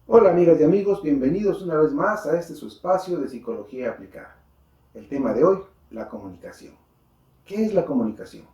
Hola amigas y amigos, bienvenidos una vez más a este su espacio de psicología aplicada. El tema de hoy, la comunicación. ¿Qué es la comunicación?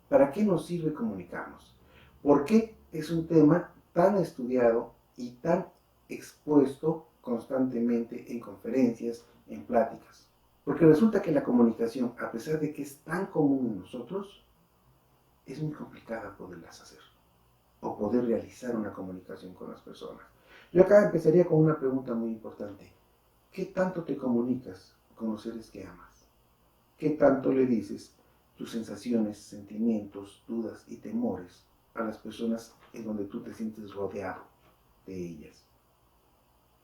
¿Para qué nos sirve comunicarnos? ¿Por qué es un tema tan estudiado y tan expuesto constantemente en conferencias, en pláticas? Porque resulta que la comunicación, a pesar de que es tan común en nosotros, es muy complicada poderlas hacer o poder realizar una comunicación con las personas. Yo acá empezaría con una pregunta muy importante. ¿Qué tanto te comunicas con los seres que amas? ¿Qué tanto le dices tus sensaciones, sentimientos, dudas y temores a las personas en donde tú te sientes rodeado de ellas?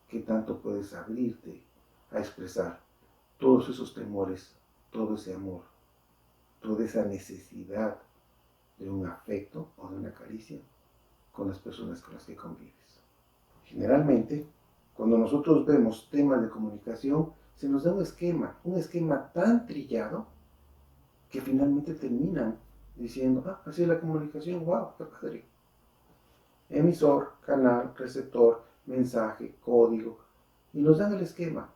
¿Qué tanto puedes abrirte a expresar todos esos temores, todo ese amor, toda esa necesidad de un afecto o de una caricia con las personas con las que convives? Generalmente, cuando nosotros vemos temas de comunicación, se nos da un esquema tan trillado que finalmente terminan diciendo, así es la comunicación, wow, qué padre. Emisor, canal, receptor, mensaje, código, y nos dan el esquema.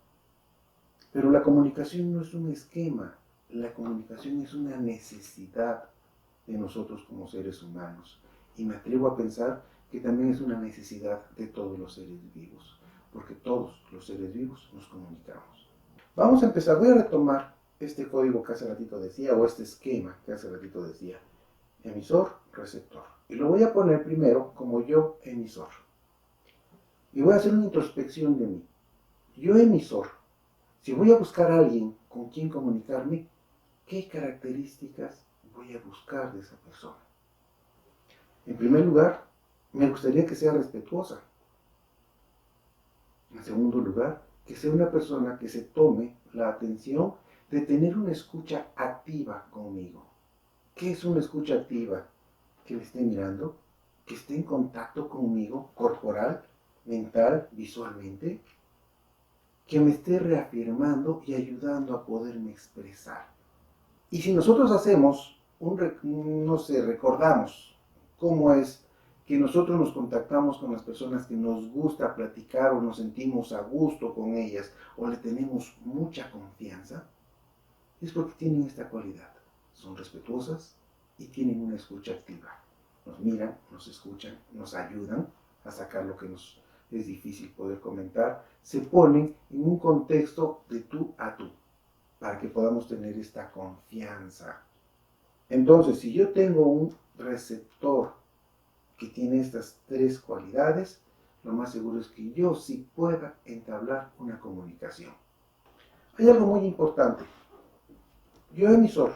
Pero la comunicación no es un esquema, la comunicación es una necesidad de nosotros como seres humanos. Y me atrevo a pensar que también es una necesidad de todos los seres vivos, porque todos los seres vivos nos comunicamos. Vamos a empezar, voy a retomar este código que hace ratito decía, o este esquema que hace ratito decía, emisor, receptor. Y lo voy a poner primero como yo emisor. Y voy a hacer una introspección de mí. Yo emisor, si voy a buscar a alguien con quien comunicarme, ¿qué características voy a buscar de esa persona? En primer lugar, me gustaría que sea respetuosa. En segundo lugar, que sea una persona que se tome la atención de tener una escucha activa conmigo. ¿Qué es una escucha activa? Que me esté mirando, que esté en contacto conmigo, corporal, mental, visualmente, que me esté reafirmando y ayudando a poderme expresar. Y si nosotros hacemos, no sé, recordamos cómo es que nosotros nos contactamos con las personas que nos gusta platicar o nos sentimos a gusto con ellas o le tenemos mucha confianza, es porque tienen esta cualidad. Son respetuosas y tienen una escucha activa. Nos miran, nos escuchan, nos ayudan a sacar lo que nos es difícil poder comentar. Se ponen en un contexto de tú a tú para que podamos tener esta confianza. Entonces, si yo tengo un receptor que tiene estas tres cualidades, lo más seguro es que yo sí pueda entablar una comunicación. Hay algo muy importante. Yo emisor,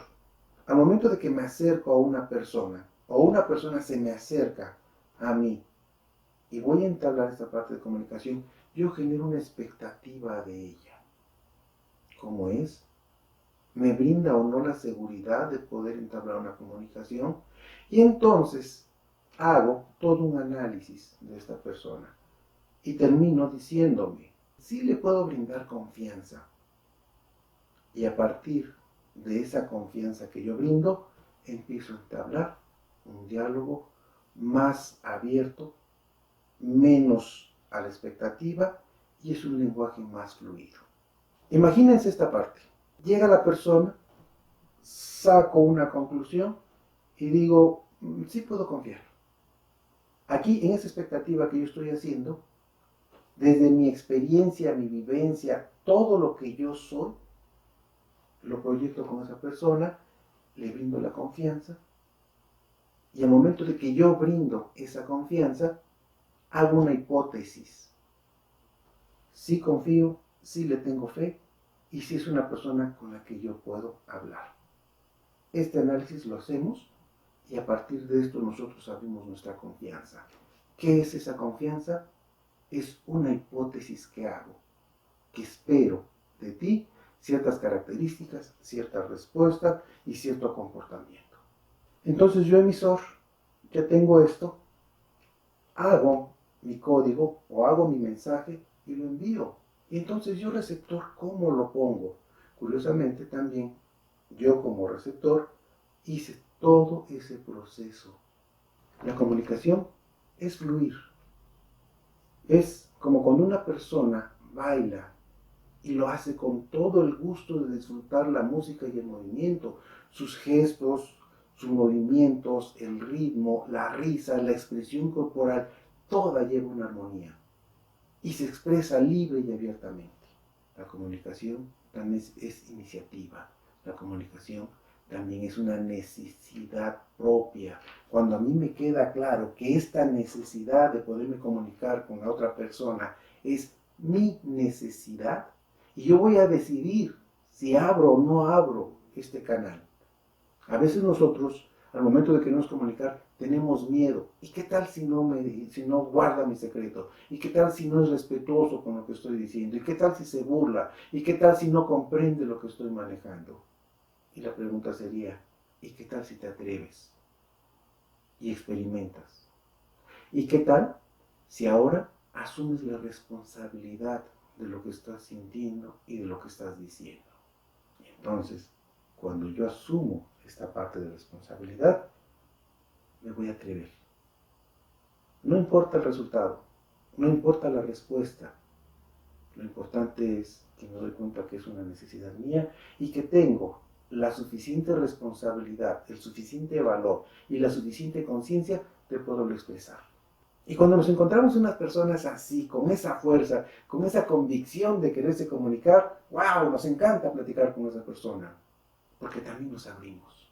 al momento de que me acerco a una persona, o una persona se me acerca a mí, y voy a entablar esta parte de comunicación, yo genero una expectativa de ella. ¿Cómo es? ¿Me brinda o no la seguridad de poder entablar una comunicación? Y entonces hago todo un análisis de esta persona y termino diciéndome, sí le puedo brindar confianza. Y a partir de esa confianza que yo brindo, empiezo a entablar un diálogo más abierto, menos a la expectativa, y es un lenguaje más fluido. Imagínense esta parte. Llega la persona, saco una conclusión y digo, sí puedo confiar. Aquí, en esa expectativa que yo estoy haciendo, desde mi experiencia, mi vivencia, todo lo que yo soy, lo proyecto con esa persona, le brindo la confianza, y al momento de que yo brindo esa confianza, hago una hipótesis. Sí confío, sí le tengo fe, y sí es una persona con la que yo puedo hablar. Este análisis lo hacemos y a partir de esto nosotros abrimos nuestra confianza. ¿Qué es esa confianza? Es una hipótesis que hago, que espero de ti ciertas características, cierta respuesta y cierto comportamiento. Entonces yo emisor, ya tengo esto, hago mi código o hago mi mensaje y lo envío. Y entonces yo receptor, ¿cómo lo pongo? Curiosamente también yo como receptor hice todo ese proceso. La comunicación es fluir, es como cuando una persona baila y lo hace con todo el gusto de disfrutar la música y el movimiento, sus gestos, sus movimientos, el ritmo, la risa, la expresión corporal, toda lleva una armonía y se expresa libre y abiertamente. La comunicación también es iniciativa, la comunicación también es una necesidad propia. Cuando a mí me queda claro que esta necesidad de poderme comunicar con la otra persona es mi necesidad, y yo voy a decidir si abro o no abro este canal. A veces nosotros, al momento de querernos comunicar, tenemos miedo. ¿Y qué tal si no guarda mi secreto? ¿Y qué tal si no es respetuoso con lo que estoy diciendo? ¿Y qué tal si se burla? ¿Y qué tal si no comprende lo que estoy manejando? Y la pregunta sería, ¿y qué tal si te atreves y experimentas? ¿Y qué tal si ahora asumes la responsabilidad de lo que estás sintiendo y de lo que estás diciendo? Entonces, cuando yo asumo esta parte de responsabilidad, me voy a atrever. No importa el resultado, no importa la respuesta. Lo importante es que me doy cuenta que es una necesidad mía y que tengo la suficiente responsabilidad, el suficiente valor y la suficiente conciencia de poderlo expresar. Y cuando nos encontramos unas personas así, con esa fuerza, con esa convicción de quererse comunicar, wow, nos encanta platicar con esa persona, porque también nos abrimos,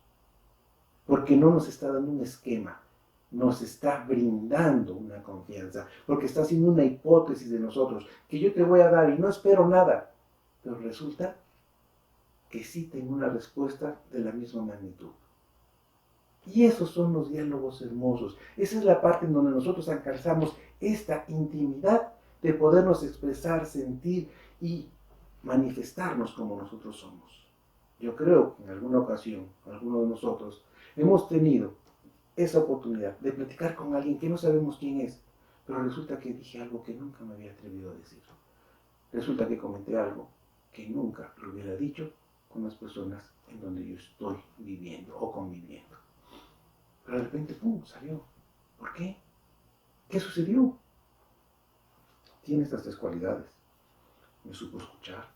porque no nos está dando un esquema, nos está brindando una confianza, porque está haciendo una hipótesis de nosotros, que yo te voy a dar y no espero nada, pero resulta que sí tengo una respuesta de la misma magnitud. Y esos son los diálogos hermosos. Esa es la parte en donde nosotros alcanzamos esta intimidad de podernos expresar, sentir y manifestarnos como nosotros somos. Yo creo que en alguna ocasión, algunos de nosotros, hemos tenido esa oportunidad de platicar con alguien que no sabemos quién es, pero resulta que dije algo que nunca me había atrevido a decir. Resulta que comenté algo que nunca lo hubiera dicho con las personas en donde yo estoy viviendo o conviviendo. Pero de repente, ¡pum!, salió. ¿Por qué? ¿Qué sucedió? Tiene estas tres cualidades. Me supo escuchar,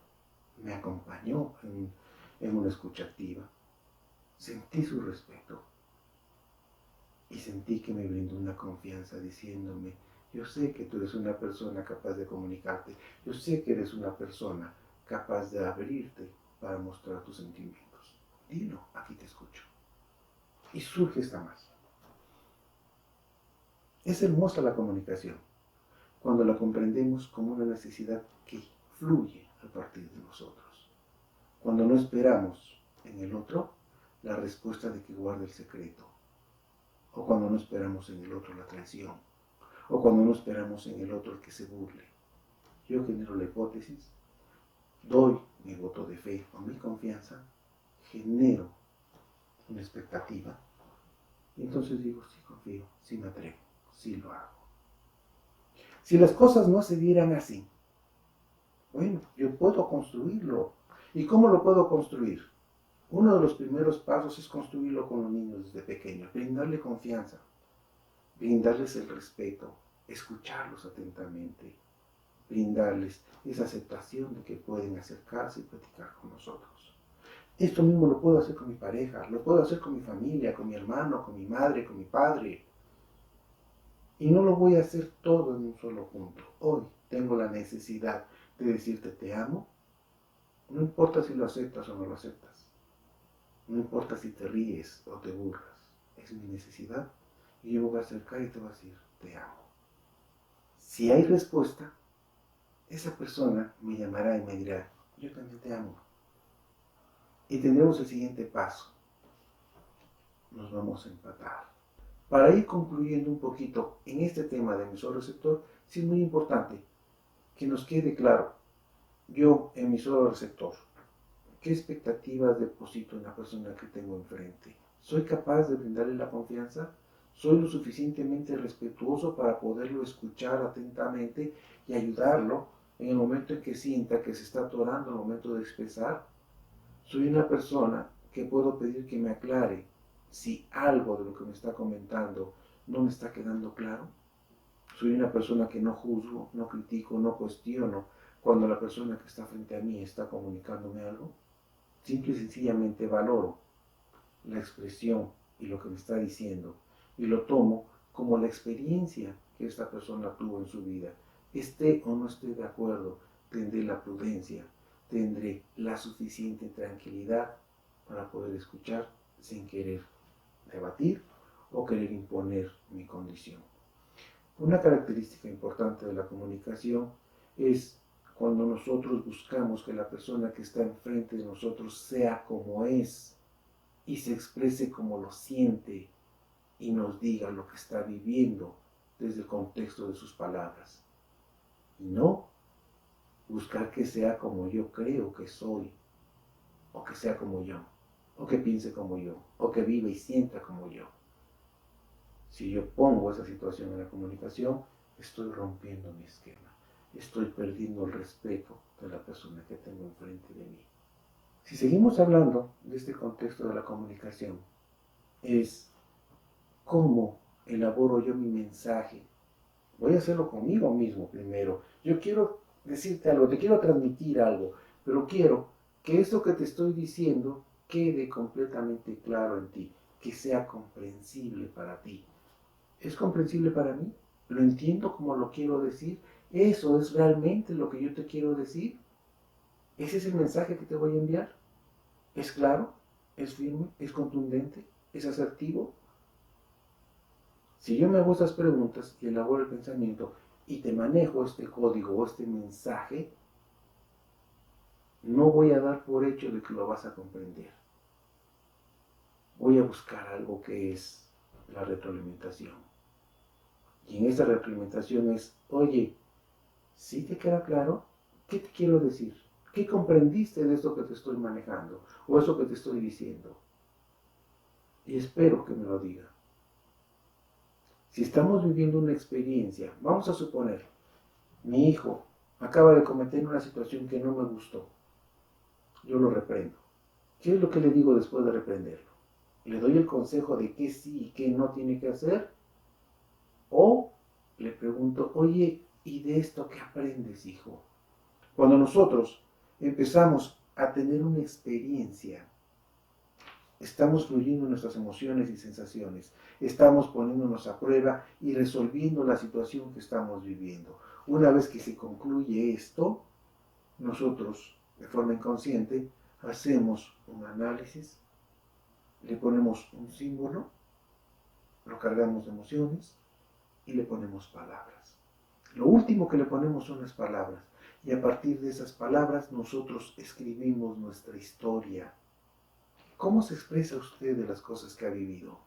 me acompañó en una escucha activa, sentí su respeto y sentí que me brindó una confianza diciéndome, yo sé que tú eres una persona capaz de comunicarte, yo sé que eres una persona capaz de abrirte para mostrar tus sentimientos. Dilo, aquí te escucho. Y surge esta magia. Es hermosa la comunicación cuando la comprendemos como una necesidad que fluye a partir de nosotros. Cuando no esperamos en el otro la respuesta de que guarde el secreto, o cuando no esperamos en el otro la traición, o cuando no esperamos en el otro el que se burle. Yo genero la hipótesis, doy mi voto de fe o mi confianza, genero una expectativa, y entonces digo, sí confío, sí me atrevo, sí lo hago. Si las cosas no se dieran así, bueno, yo puedo construirlo. ¿Y cómo lo puedo construir? Uno de los primeros pasos es construirlo con los niños desde pequeños, brindarle confianza, brindarles el respeto, escucharlos atentamente, brindarles esa aceptación de que pueden acercarse y platicar con nosotros. Esto mismo lo puedo hacer con mi pareja, lo puedo hacer con mi familia, con mi hermano, con mi madre, con mi padre. Y no lo voy a hacer todo en un solo punto. Hoy tengo la necesidad de decirte te amo. No importa si lo aceptas o no lo aceptas. No importa si te ríes o te burlas. Es mi necesidad y yo me voy a acercar y te voy a decir te amo. Si hay respuesta, esa persona me llamará y me dirá yo también te amo. Y tendremos el siguiente paso. Nos vamos a empatar. Para ir concluyendo un poquito en este tema de emisor receptor, sí es muy importante que nos quede claro, yo, emisor receptor, ¿qué expectativas deposito en la persona que tengo enfrente? ¿Soy capaz de brindarle la confianza? ¿Soy lo suficientemente respetuoso para poderlo escuchar atentamente y ayudarlo en el momento en que sienta que se está atorando al momento de expresar? ¿Soy una persona que puedo pedir que me aclare si algo de lo que me está comentando no me está quedando claro? Soy una persona que no juzgo, no critico, no cuestiono cuando la persona que está frente a mí está comunicándome algo. Simple y sencillamente valoro la expresión y lo que me está diciendo y lo tomo como la experiencia que esta persona tuvo en su vida. Esté o no esté de acuerdo, tendré la prudencia, tendré la suficiente tranquilidad para poder escuchar sin querer debatir o querer imponer mi condición. Una característica importante de la comunicación es cuando nosotros buscamos que la persona que está enfrente de nosotros sea como es y se exprese como lo siente y nos diga lo que está viviendo desde el contexto de sus palabras. Y no buscar que sea como yo creo que soy, o que sea como yo, o que piense como yo, o que viva y sienta como yo. Si yo pongo esa situación en la comunicación, estoy rompiendo mi esquema, estoy perdiendo el respeto de la persona que tengo enfrente de mí. Si seguimos hablando de este contexto de la comunicación, es cómo elaboro yo mi mensaje. Voy a hacerlo conmigo mismo primero. Yo quiero decirte algo, te quiero transmitir algo, pero quiero que esto que te estoy diciendo quede completamente claro en ti, que sea comprensible para ti. ¿Es comprensible para mí? ¿Lo entiendo como lo quiero decir? ¿Eso es realmente lo que yo te quiero decir? ¿Ese es el mensaje que te voy a enviar? ¿Es claro? ¿Es firme? ¿Es contundente? ¿Es asertivo? Si yo me hago estas preguntas y elaboro el pensamiento y te manejo este código o este mensaje, no voy a dar por hecho de que lo vas a comprender. Voy a buscar algo que es la retroalimentación. Y en esa retroalimentación es, oye, ¿sí te queda claro? ¿Qué te quiero decir? ¿Qué comprendiste de esto que te estoy manejando o eso que te estoy diciendo? Y espero que me lo diga. Si estamos viviendo una experiencia, vamos a suponer, mi hijo acaba de cometer una situación que no me gustó. Yo lo reprendo. ¿Qué es lo que le digo después de reprenderlo? ¿Le doy el consejo de qué sí y qué no tiene que hacer? ¿O le pregunto, oye, ¿y de esto qué aprendes, hijo? Cuando nosotros empezamos a tener una experiencia, estamos fluyendo nuestras emociones y sensaciones, estamos poniéndonos a prueba y resolviendo la situación que estamos viviendo. Una vez que se concluye esto, nosotros, de forma inconsciente, hacemos un análisis, le ponemos un símbolo, lo cargamos de emociones y le ponemos palabras. Lo último que le ponemos son las palabras. Y a partir de esas palabras nosotros escribimos nuestra historia. ¿Cómo se expresa usted de las cosas que ha vivido?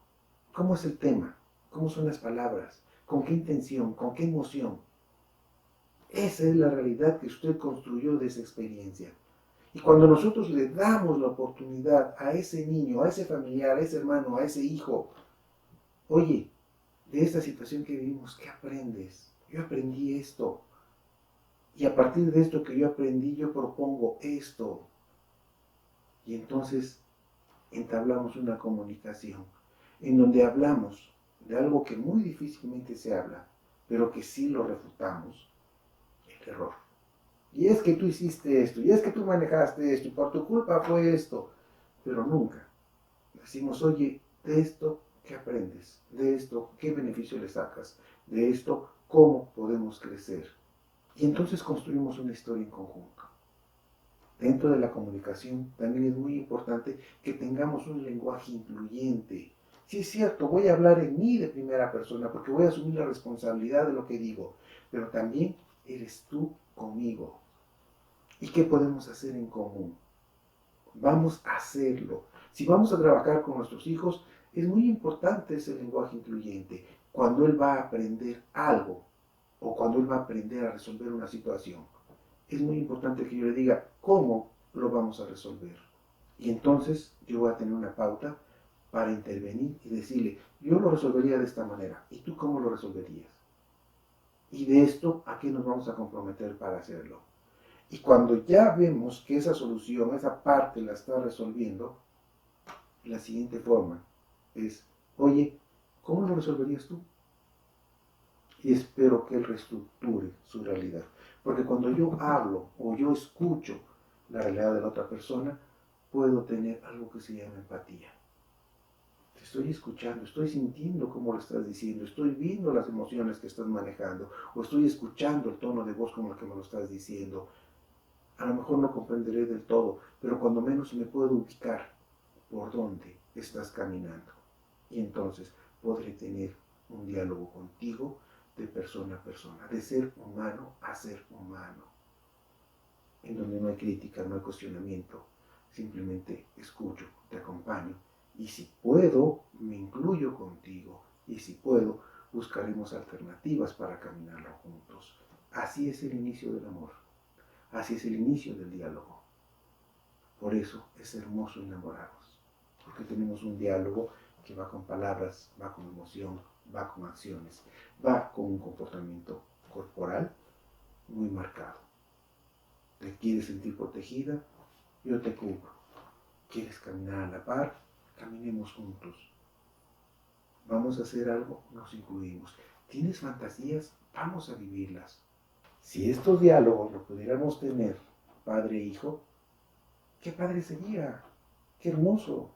¿Cómo es el tema? ¿Cómo son las palabras? ¿Con qué intención? ¿Con qué emoción? Esa es la realidad que usted construyó de esa experiencia. Y cuando nosotros le damos la oportunidad a ese niño, a ese familiar, a ese hermano, a ese hijo, oye, de esta situación que vivimos, ¿qué aprendes? Yo aprendí esto. Y a partir de esto que yo aprendí, yo propongo esto. Y entonces entablamos una comunicación en donde hablamos de algo que muy difícilmente se habla, pero que sí lo refutamos, el error. Y es que tú hiciste esto, y es que tú manejaste esto, y por tu culpa fue esto, pero nunca decimos, oye, de esto, ¿qué aprendes? De esto, ¿qué beneficio le sacas? De esto, ¿cómo podemos crecer? Y entonces construimos una historia en conjunto. Dentro de la comunicación también es muy importante que tengamos un lenguaje incluyente. Sí es cierto, voy a hablar en mí de primera persona porque voy a asumir la responsabilidad de lo que digo, pero también eres tú conmigo. ¿Y qué podemos hacer en común? Vamos a hacerlo. Si vamos a trabajar con nuestros hijos, es muy importante ese lenguaje incluyente. Cuando él va a aprender algo o cuando él va a aprender a resolver una situación, es muy importante que yo le diga cómo lo vamos a resolver. Y entonces yo voy a tener una pauta para intervenir y decirle, yo lo resolvería de esta manera, ¿y tú cómo lo resolverías? Y de esto, ¿a qué nos vamos a comprometer para hacerlo? Y cuando ya vemos que esa solución, esa parte la está resolviendo, la siguiente forma es, oye, ¿cómo lo resolverías tú? y espero que él reestructure su realidad. Porque cuando yo hablo o yo escucho la realidad de la otra persona, puedo tener algo que se llama empatía. Te estoy escuchando, estoy sintiendo cómo lo estás diciendo, estoy viendo las emociones que estás manejando, o estoy escuchando el tono de voz con el que me lo estás diciendo. A lo mejor no comprenderé del todo, pero cuando menos me puedo ubicar por dónde estás caminando. Y entonces podré tener un diálogo contigo de persona a persona, de ser humano a ser humano, en donde no hay crítica, no hay cuestionamiento, simplemente escucho, te acompaño, y si puedo, me incluyo contigo, y si puedo, buscaremos alternativas para caminarlo juntos. Así es el inicio del amor, así es el inicio del diálogo. Por eso es hermoso enamorarnos, porque tenemos un diálogo que va con palabras, va con emoción, va con acciones, va con un comportamiento corporal muy marcado. ¿Te quieres sentir protegida? Yo te cubro. ¿Quieres caminar a la par? Caminemos juntos. ¿Vamos a hacer algo? Nos incluimos. ¿Tienes fantasías? Vamos a vivirlas. Si estos diálogos lo pudiéramos tener, padre e hijo, qué padre sería, qué hermoso.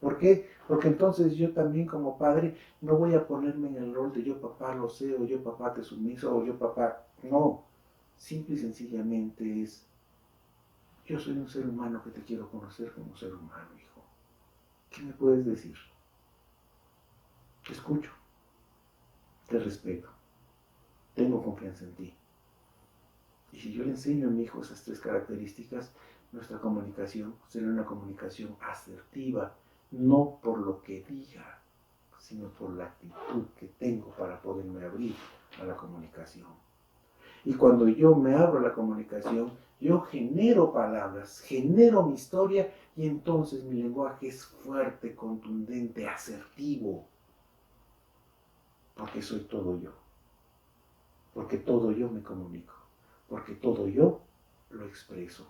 ¿Por qué? Porque entonces yo también como padre no voy a ponerme en el rol de yo papá lo sé, o yo papá te sumiso, o yo papá. No, simple y sencillamente es, yo soy un ser humano que te quiero conocer como ser humano, hijo. ¿Qué me puedes decir? Te escucho, te respeto, tengo confianza en ti. Y si yo le enseño a mi hijo esas tres características, nuestra comunicación será una comunicación asertiva, no por lo que diga, sino por la actitud que tengo para poderme abrir a la comunicación. Y cuando yo me abro a la comunicación, yo genero palabras, genero mi historia y entonces mi lenguaje es fuerte, contundente, asertivo, porque soy todo yo, porque todo yo me comunico, porque todo yo lo expreso.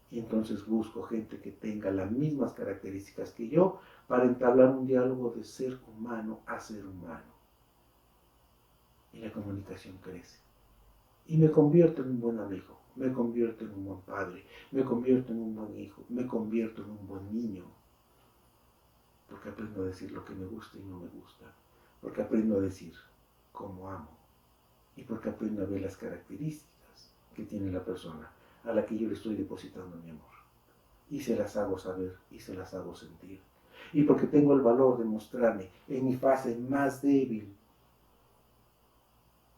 Y entonces busco gente que tenga las mismas características que yo para entablar un diálogo de ser humano a ser humano. Y la comunicación crece. Y me convierto en un buen amigo, me convierto en un buen padre, me convierto en un buen hijo, me convierto en un buen niño. Porque aprendo a decir lo que me gusta y no me gusta. Porque aprendo a decir cómo amo. Y porque aprendo a ver las características que tiene la persona a la que yo le estoy depositando mi amor. Y se las hago saber y se las hago sentir. Y porque tengo el valor de mostrarme en mi fase más débil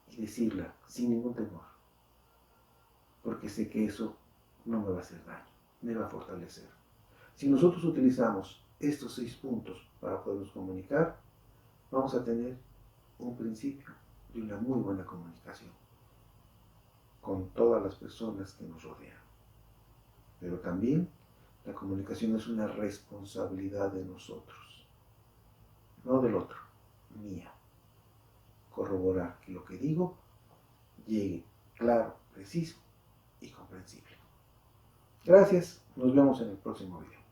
y decirla sin ningún temor. Porque sé que eso no me va a hacer daño, me va a fortalecer. Si nosotros utilizamos estos 6 puntos para podernos comunicar, vamos a tener un principio de una muy buena comunicación con todas las personas que nos rodean. Pero también la comunicación es una responsabilidad de nosotros, no del otro, mía. Corroborar que lo que digo llegue claro, preciso y comprensible. Gracias, nos vemos en el próximo video.